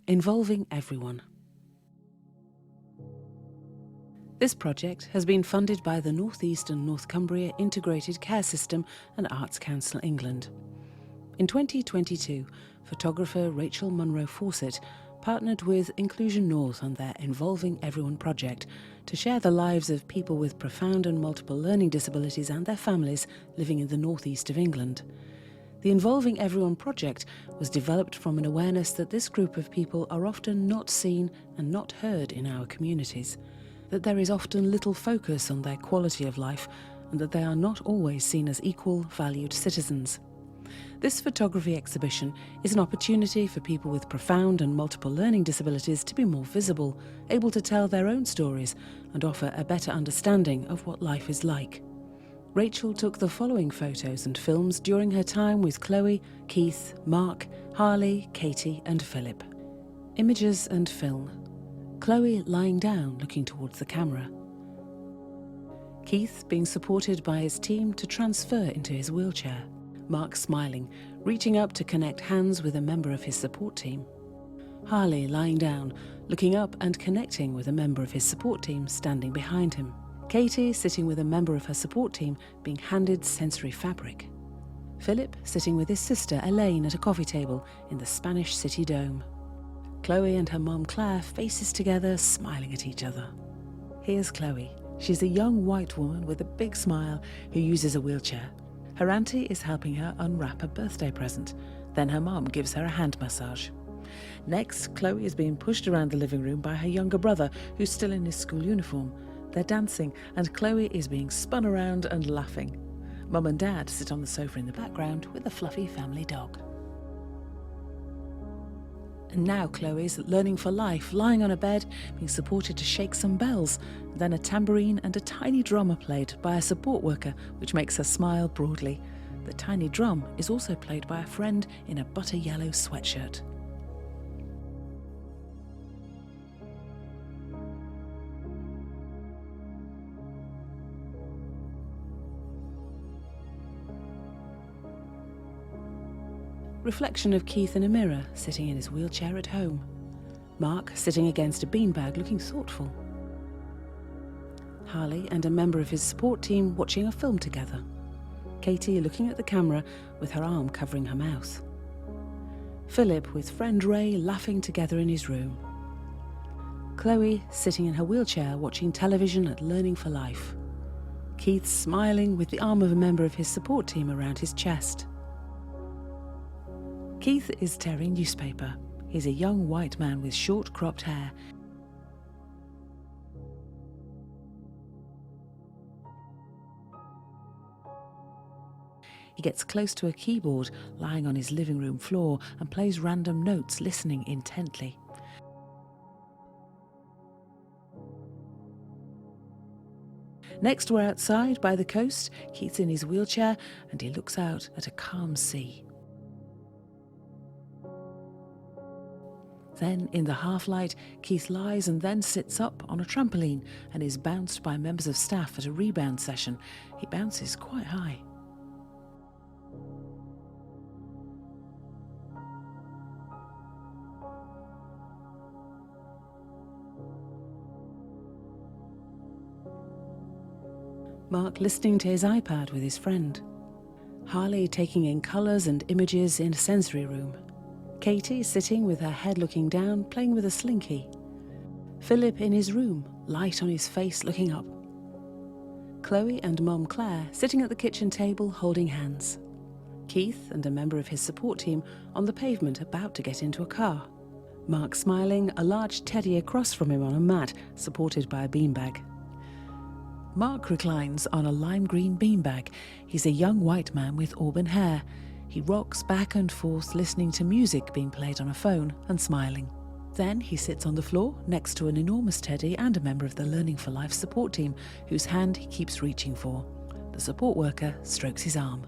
involving everyone. This project has been funded by the North East and North Cumbria Integrated Care System and Arts Council England. In 2022, photographer Rachel Munro Fawcett partnered with Inclusion North on their Involving Everyone project to share the lives of people with profound and multiple learning disabilities and their families living in the North East of England. The Involving Everyone project was developed from an awareness that this group of people are often not seen and not heard in our communities, that there is often little focus on their quality of life, and that they are not always seen as equal, valued citizens. This photography exhibition is an opportunity for people with profound and multiple learning disabilities to be more visible, able to tell their own stories and offer a better understanding of what life is like. Rachel took the following photos and films during her time with Chloe, Keith, Mark, Harley, Katie and Philip. Images and film. Chloe lying down looking towards the camera. Keith being supported by his team to transfer into his wheelchair. Mark smiling, reaching up to connect hands with a member of his support team. Harley lying down, looking up and connecting with a member of his support team standing behind him. Katie sitting with a member of her support team being handed sensory fabric. Philip sitting with his sister Elaine at a coffee table in the Spanish City Dome. Chloe and her mum Claire faces together, smiling at each other. Here's Chloe. She's a young white woman with a big smile who uses a wheelchair. Her auntie is helping her unwrap a birthday present. Then her mum gives her a hand massage. Next, Chloe is being pushed around the living room by her younger brother, who's still in his school uniform. They're dancing, and Chloe is being spun around and laughing. Mum and Dad sit on the sofa in the background with a fluffy family dog. And now Chloe's learning for life, lying on a bed, being supported to shake some bells. Then a tambourine and a tiny drum are played by a support worker, which makes her smile broadly. The tiny drum is also played by a friend in a butter yellow sweatshirt. Reflection of Keith in a mirror, sitting in his wheelchair at home. Mark sitting against a beanbag looking thoughtful. Harley and a member of his support team watching a film together. Katie looking at the camera with her arm covering her mouth. Philip with friend Ray laughing together in his room. Chloe sitting in her wheelchair watching television at Learning for Life. Keith smiling with the arm of a member of his support team around his chest. Keith is tearing newspaper. He's a young white man with short cropped hair. He gets close to a keyboard lying on his living room floor and plays random notes, listening intently. Next, we're outside by the coast. Keith's in his wheelchair and he looks out at a calm sea. Then, in the half-light, Keith lies and then sits up on a trampoline and is bounced by members of staff at a rebound session. He bounces quite high. Mark listening to his iPad with his friend. Harley taking in colours and images in a sensory room. Katie sitting with her head looking down, playing with a slinky. Philip in his room, light on his face looking up. Chloe and Mum Claire sitting at the kitchen table holding hands. Keith and a member of his support team on the pavement about to get into a car. Mark smiling, a large teddy across from him on a mat, supported by a beanbag. Mark reclines on a lime green beanbag. He's a young white man with auburn hair. He rocks back and forth listening to music being played on a phone and smiling. Then he sits on the floor next to an enormous teddy and a member of the Learning for Life support team whose hand he keeps reaching for. The support worker strokes his arm.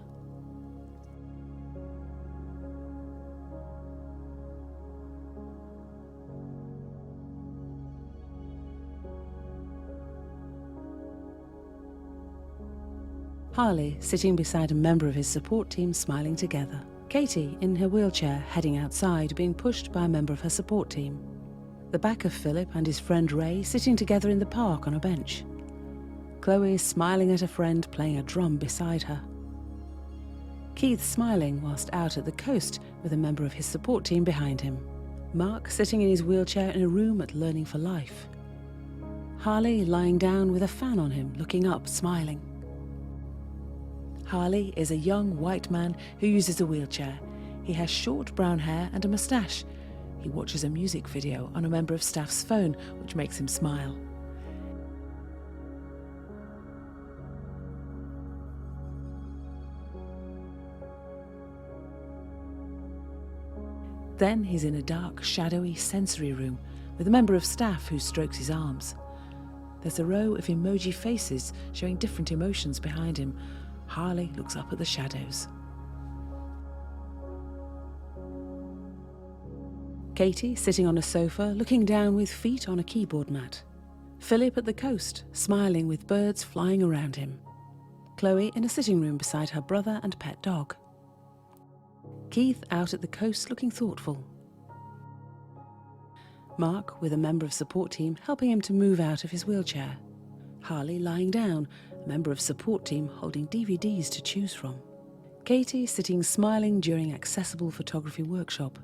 Harley sitting beside a member of his support team smiling together. Katie in her wheelchair heading outside, being pushed by a member of her support team. The back of Philip and his friend Ray sitting together in the park on a bench. Chloe is smiling at a friend playing a drum beside her. Keith smiling whilst out at the coast with a member of his support team behind him. Mark sitting in his wheelchair in a room at Learning for Life. Harley lying down with a fan on him, looking up, smiling. Harley is a young white man who uses a wheelchair. He has short brown hair and a moustache. He watches a music video on a member of staff's phone, which makes him smile. Then he's in a dark, shadowy sensory room with a member of staff who strokes his arms. There's a row of emoji faces showing different emotions behind him. Harley looks up at the shadows. Katie sitting on a sofa, looking down with feet on a keyboard mat. Philip at the coast, smiling with birds flying around him. Chloe in a sitting room beside her brother and pet dog. Keith out at the coast looking thoughtful. Mark with a member of support team helping him to move out of his wheelchair. Harley lying down, a member of support team holding DVDs to choose from. Katie sitting smiling during accessible photography workshop.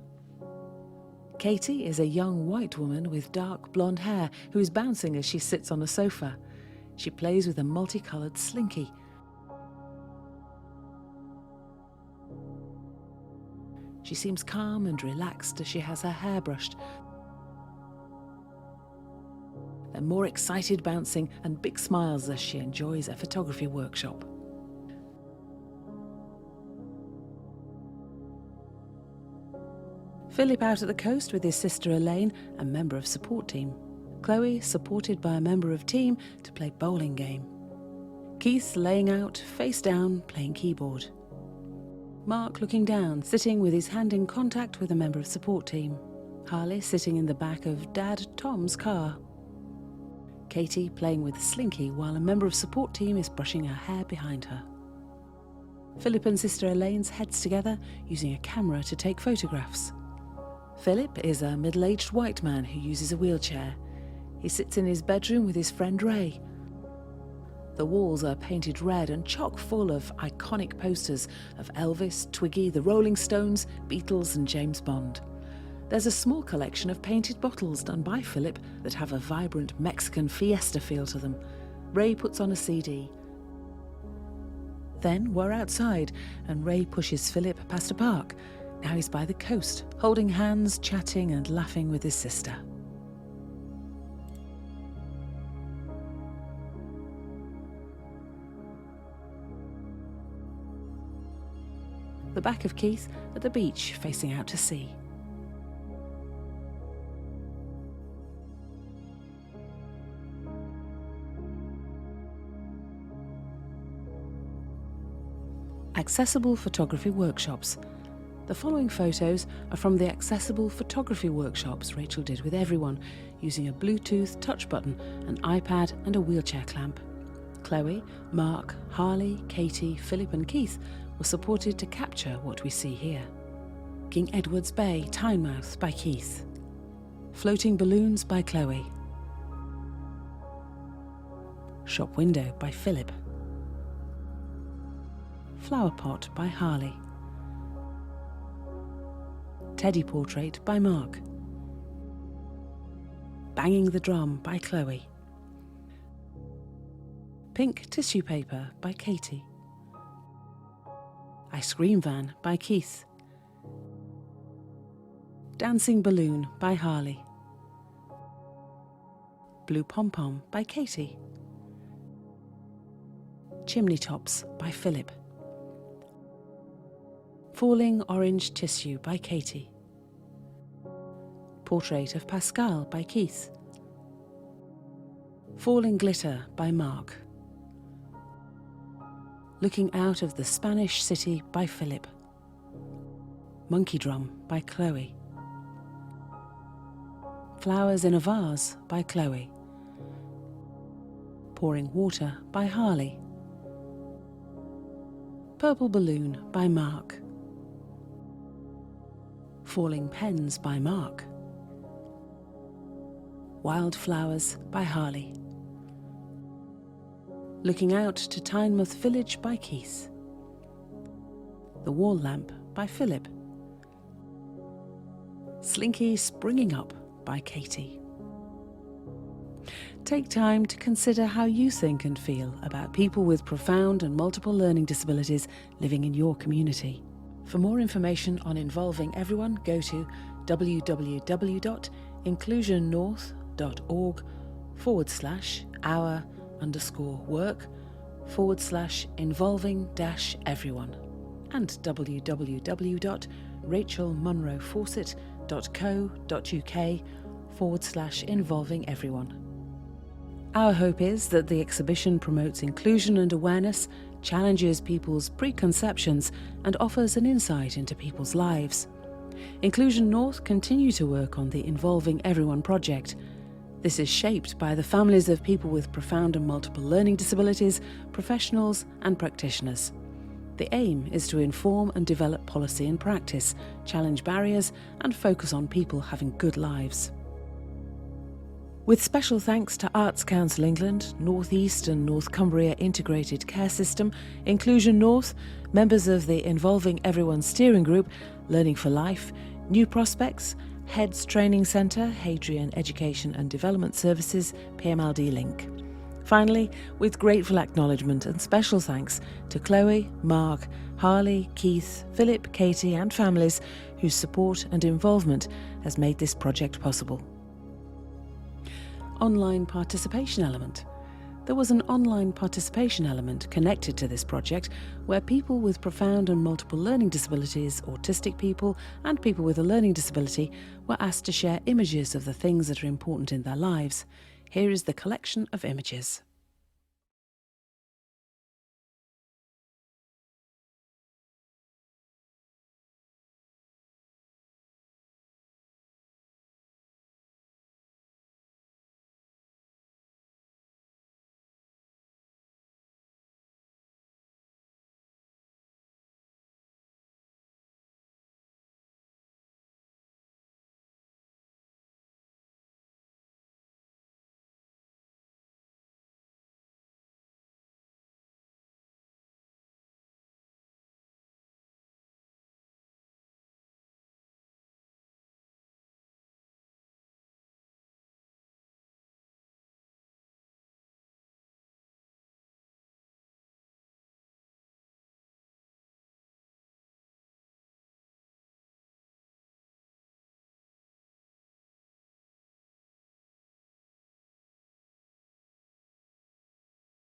Katie is a young white woman with dark blonde hair who is bouncing as she sits on a sofa. She plays with a multicoloured slinky. She seems calm and relaxed as she has her hair brushed. They're more excited bouncing and big smiles as she enjoys a photography workshop. Philip out at the coast with his sister Elaine, a member of support team. Chloe supported by a member of team to play bowling game. Keith laying out, face down, playing keyboard. Mark looking down, sitting with his hand in contact with a member of support team. Harley sitting in the back of Dad Tom's car. Katie playing with Slinky while a member of support team is brushing her hair behind her. Philip and sister Elaine's heads together, using a camera to take photographs. Philip is a middle-aged white man who uses a wheelchair. He sits in his bedroom with his friend Ray. The walls are painted red and chock full of iconic posters of Elvis, Twiggy, the Rolling Stones, Beatles and James Bond. There's a small collection of painted bottles done by Philip that have a vibrant Mexican fiesta feel to them. Ray puts on a CD. Then we're outside and Ray pushes Philip past a park. Now he's by the coast, holding hands, chatting and laughing with his sister. The back of Keith at the beach facing out to sea. Accessible photography workshops. The following photos are from the accessible photography workshops Rachel did with everyone, using a Bluetooth touch button, an iPad and a wheelchair clamp. Chloe, Mark, Harley, Katie, Philip and Keith were supported to capture what we see here. King Edward's Bay, Tynemouth by Keith. Floating Balloons by Chloe. Shop Window by Philip. Flower Pot by Harley. Teddy Portrait by Mark. Banging the Drum by Chloe. Pink Tissue Paper by Katie. Ice Cream Van by Keith. Dancing Balloon by Harley. Blue Pom Pom by Katie. Chimney Tops by Philip. Falling Orange Tissue by Katie. Portrait of Pascal by Keith. Falling Glitter by Mark. Looking Out of the Spanish City by Philip. Monkey Drum by Chloe. Flowers in a Vase by Chloe. Pouring Water by Harley. Purple Balloon by Mark. Falling Pens by Mark. Wildflowers by Harley. Looking Out to Tynemouth Village by Keith. The Wall Lamp by Philip. Slinky Springing Up by Katie. Take time to consider how you think and feel about people with profound and multiple learning disabilities living in your community. For more information on involving everyone, go to www.inclusionnorth.org/our_work/involving-everyone and www.rachelmunrofawcett.co.uk/involving-everyone. Our hope is that the exhibition promotes inclusion and awareness, challenges people's preconceptions, and offers an insight into people's lives. Inclusion North continue to work on the Involving Everyone project. This is shaped by the families of people with profound and multiple learning disabilities, professionals and practitioners. The aim is to inform and develop policy and practice, challenge barriers and focus on people having good lives. With special thanks to Arts Council England, North East and North Cumbria Integrated Care System, Inclusion North, members of the Involving Everyone Steering Group, Learning for Life, New Prospects, Heads Training Centre, Hadrian Education and Development Services, PMLD Link. Finally, with grateful acknowledgement and special thanks to Chloe, Mark, Harley, Keith, Philip, Katie and families whose support and involvement has made this project possible. Online participation element. There was an online participation element connected to this project where people with profound and multiple learning disabilities, autistic people and people with a learning disability were asked to share images of the things that are important in their lives. Here is the collection of images.